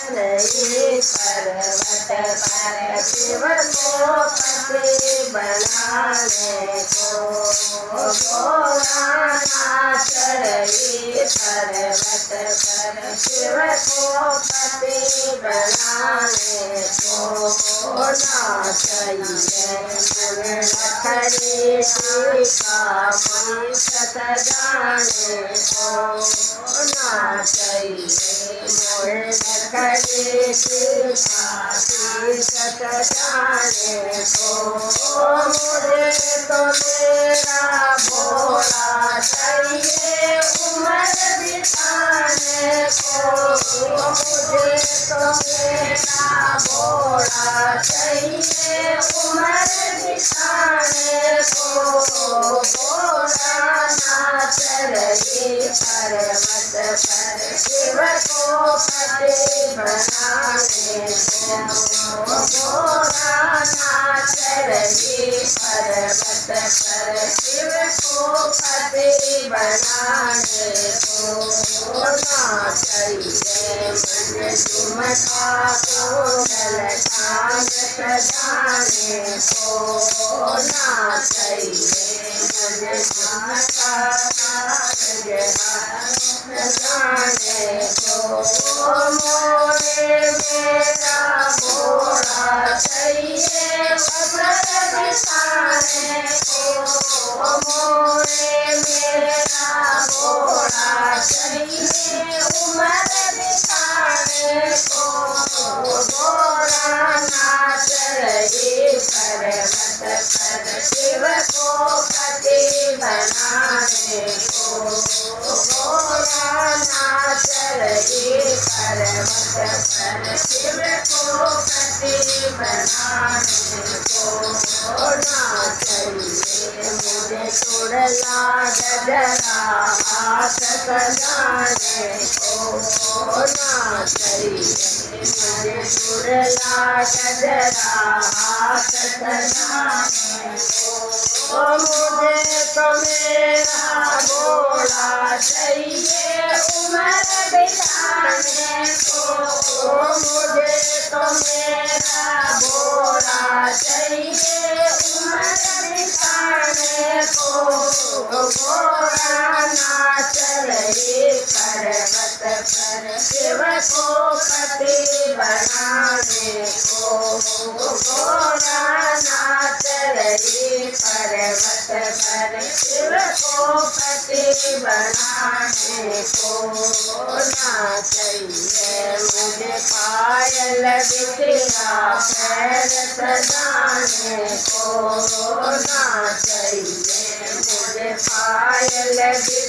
ये पर्वत पर शिव को पति बनाने को घोड़ा नाच रही पर्वत पर शिव को पति बनाने को नाचिए मन लखड़ी का मन सत जाने को नाचिए मोर लखड़ी सत जाने को मुझे तो मेरा भोला चाहिए उम्र बिताने को मुझे तो मेरा भोला चाहिए उम्र बिताने को भोला नाच रही पर्वत पर शिव को पति बनाने को भोला नाच रही पर्वत पर शिव को पति बनाने को नाचिए मन झुमका को गलकान सजाने को नाचिए मन झुमका सजाने को मोरे मेरा भोला चाहिए उम्र बिताने को मोरे मेरा भोला चाहिए उम्र बिताने को भोला नाच रही पर्वत पर शिव को पति बनाने को भोला नाच रही पर्वत पर शिव को पति बनाने को नाचिए मुझे चुड़ला गजरा हाथ सजाने को नाचिए मुझे चुड़ला गजरा हाथ सजाने को मुझे तो मेरा भोला चाहिए उम्र बिताने को मुझे तो मेरा भोला चाहिए उम्र बिताने को भोला नाच रही पर्वत पर शिव को पति बनाने को भोला नाच रही पर्वत पर शिव को पति बनाने को नाचिए मुझे पायल बिटिया पैर सजाने को नाचिए मुझे पायल